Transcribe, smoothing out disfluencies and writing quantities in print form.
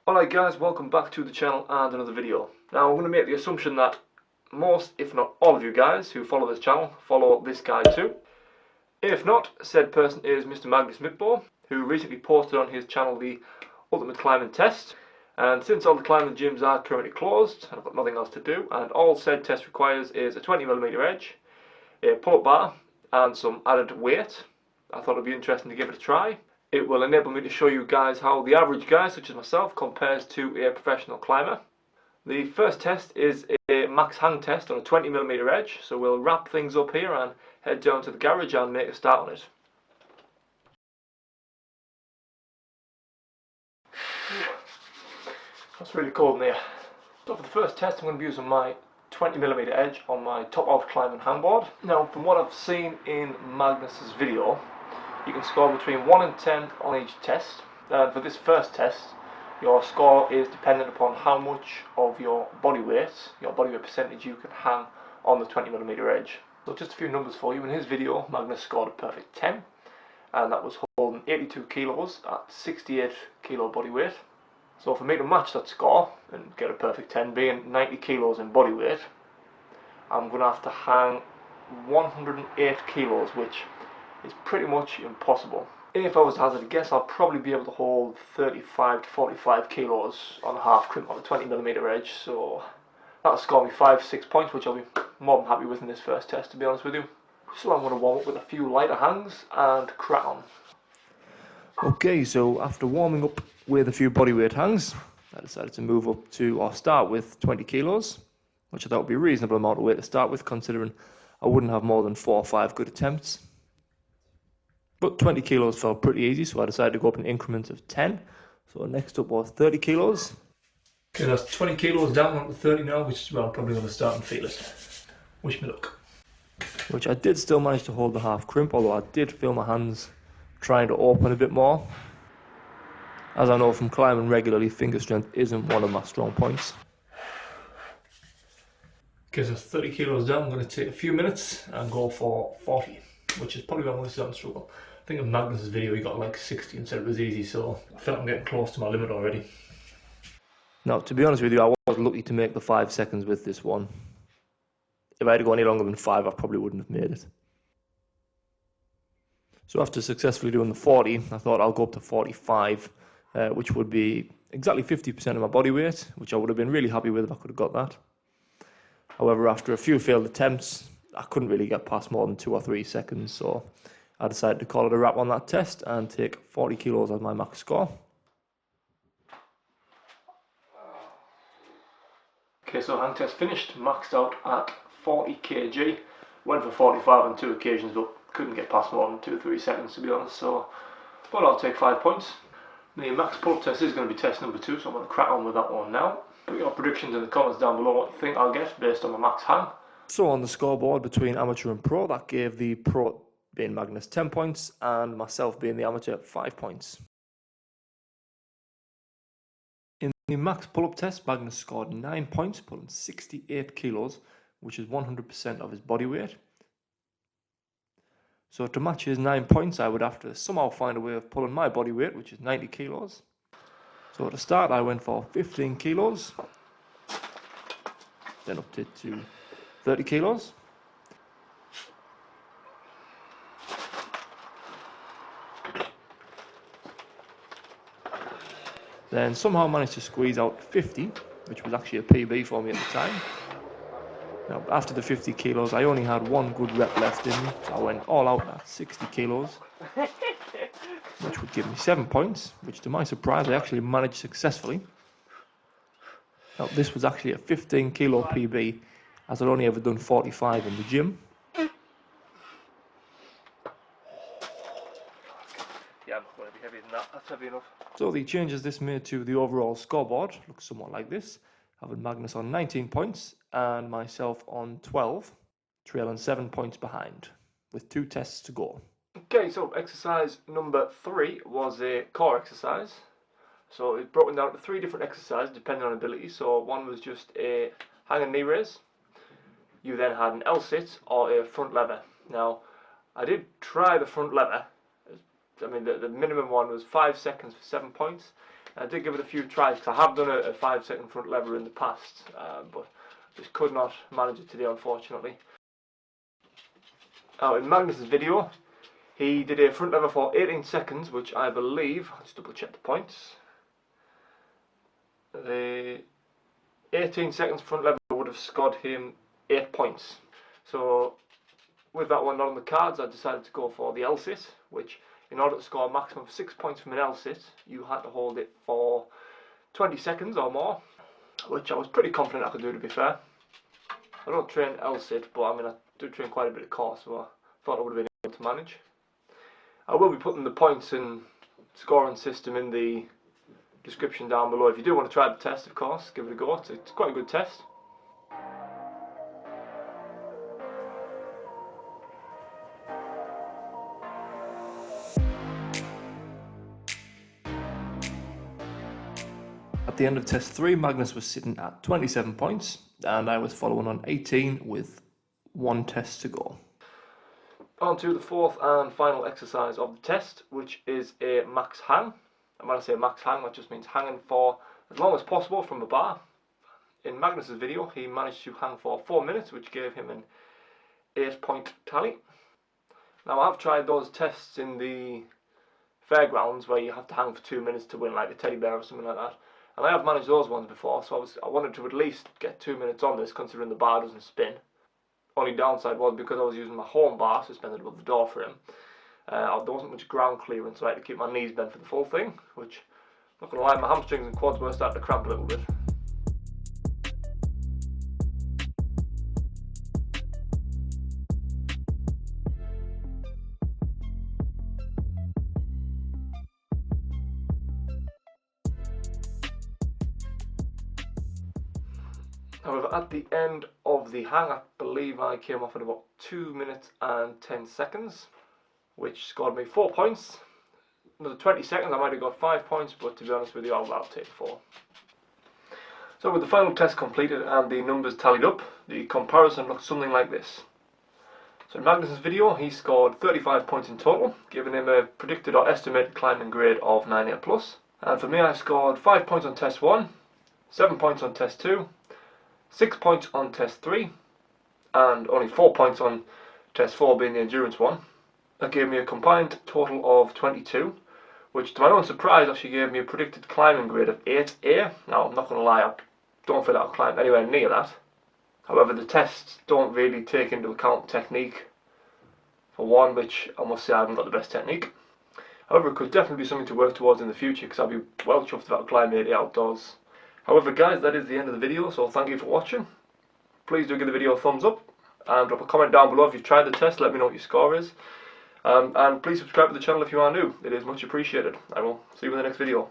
Alright guys, welcome back to the channel and another video. Now I'm going to make the assumption that most, if not all of you guys who follow this channel, follow this guy too. If not, said person is Mr. Magnus Midtbø, who recently posted on his channel the ultimate climbing test. And since all the climbing gyms are currently closed, and I've got nothing else to do, and all said test requires is a 20mm edge, a pull-up bar, and some added weight, I thought it would be interesting to give it a try. It will enable me to show you guys how the average guy, such as myself, compares to a professional climber. The first test is a max hang test on a 20mm edge, so we'll wrap things up here and head down to the garage and make a start on it. That's really cold in here. So for the first test I'm going to be using my 20mm edge on my top out climbing hangboard. Now from what I've seen in Magnus's video, you can score between 1 and 10 on each test. For this first test, your score is dependent upon how much of your body weight percentage you can hang on the 20mm edge. So just a few numbers for you. In his video, Magnus scored a perfect 10, and that was holding 82 kilos at 68 kilo body weight. So for me to match that score and get a perfect 10, being 90 kilos in body weight, I'm going to have to hang 108 kilos, which is pretty much impossible. If I was to hazard a guess, I'll probably be able to hold 35 to 45 kilos on a half crimp on a 20mm edge, so that'll score me 5-6 points, which I'll be more than happy with in this first test, to be honest with you. So I'm going to warm up with a few lighter hangs and crack on. Okay, so after warming up with a few bodyweight hangs, I decided to move up to, or start with 20 kilos, which I thought would be a reasonable amount of weight to start with, considering I wouldn't have more than 4 or 5 good attempts. But 20 kilos felt pretty easy, so I decided to go up in increments of 10. So next up was 30 kilos. Okay, that's 20 kilos down, on to 30 now, which is where I'm probably going to start and feel it. Wish me luck. Which I did still manage to hold the half crimp, although I did feel my hands trying to open a bit more. As I know from climbing regularly, finger strength isn't one of my strong points. Okay, so 30 kilos down, I'm going to take a few minutes and go for 40, which is probably where I'm going to start and struggle. I think in Magnus's video he got like 60 and said it was easy, so I feel like I'm getting close to my limit already. Now, to be honest with you, I was lucky to make the 5 seconds with this one. If I had to go any longer than 5, I probably wouldn't have made it. So after successfully doing the 40, I thought I'll go up to 45, which would be exactly 50% of my body weight, which I would have been really happy with if I could have got that. However, after a few failed attempts, I couldn't really get past more than 2 or 3 seconds, so I decided to call it a wrap on that test and take 40 kilos as my max score. Okay, so hang test finished, maxed out at 40 kg. Went for 45 on 2 occasions, but couldn't get past more than 2 or 3 seconds, to be honest, so but I'll take 5 points. The max pull-up test is going to be test number 2, so I'm going to crack on with that one now. Put your predictions in the comments down below what you think I'll get based on my max hang. So on the scoreboard between amateur and pro, that gave the pro being Magnus 10 points and myself being the amateur 5 points. In the max pull-up test, Magnus scored 9 points, pulling 68 kilos, which is 100% of his body weight. So to match his 9 points, I would have to somehow find a way of pulling my body weight, which is 90 kilos. So to start, I went for 15 kilos, then upped it to 30 kilos. Then somehow managed to squeeze out 50, which was actually a PB for me at the time. Now, after the 50 kilos, I only had 1 good rep left in me, so I went all out at 60 kilos, which would give me 7 points, which to my surprise, I actually managed successfully. Now, this was actually a 15 kilo PB, as I'd only ever done 45 in the gym. Yeah, I'm not going to be heavier than that, that's heavy enough. So the changes this made to the overall scoreboard looks somewhat like this, having Magnus on 19 points and myself on 12, trailing 7 points behind, with 2 tests to go. Okay, so exercise number 3 was a core exercise. So it's broken down to 3 different exercises depending on ability. So one was just a hang and knee raise. You then had an L-sit or a front lever. Now, I did try the front lever. I mean, the minimum one was 5 seconds for 7 points. I did give it a few tries because I have done a 5-second front lever in the past, but just could not manage it today, unfortunately. Now, in Magnus's video, he did a front lever for 18 seconds, which I believe, let's double check the points. The 18 seconds front lever would have scored him 8 points. So, with that one not on the cards, I decided to go for the L-sit, which, in order to score a maximum of 6 points from an L-sit, you had to hold it for 20 seconds or more, which I was pretty confident I could do, to be fair. I don't train L-sit, but I mean I do train quite a bit of core, so I thought I would have been able to manage. I will be putting the points and scoring system in the description down below. If you do want to try the test, of course, give it a go. It's quite a good test. At the end of test 3, Magnus was sitting at 27 points, and I was following on 18 with 1 test to go. On to the 4th and final exercise of the test, which is a max hang. And when I say max hang, that just means hanging for as long as possible from a bar. In Magnus's video, he managed to hang for 4 minutes, which gave him an 8-point tally. Now, I have tried those tests in the fairgrounds where you have to hang for 2 minutes to win, like a teddy bear or something like that. And I have managed those ones before, so I wanted to at least get 2 minutes on this, considering the bar doesn't spin. Only downside was because I was using my home bar suspended above the door frame. There wasn't much ground clearance, so I had to keep my knees bent for the full thing, which, not gonna lie, my hamstrings and quads were starting to cramp a little bit. However, at the end of the hang, I believe I came off at about 2 minutes and 10 seconds, which scored me 4 points. Another 20 seconds, I might have got 5 points, but to be honest with you, I'll take 4. So with the final test completed and the numbers tallied up, the comparison looks something like this. So in Magnus's video, he scored 35 points in total, giving him a predicted or estimated climbing grade of 9A+. And for me, I scored 5 points on test 1, 7 points on test 2, 6 points on test 3, and only 4 points on test 4, being the endurance one. That gave me a combined total of 22, which to my own surprise actually gave me a predicted climbing grade of 8A. Now, I'm not going to lie, I don't feel I'll climb anywhere near that. However, the tests don't really take into account technique, for one, which I must say I haven't got the best technique. However, it could definitely be something to work towards in the future, because I'll be well chuffed if I climb 8A outdoors. However guys, that is the end of the video, so thank you for watching. Please do give the video a thumbs up, and drop a comment down below if you've tried the test, let me know what your score is. And please subscribe to the channel if you are new, it is much appreciated. I will see you in the next video.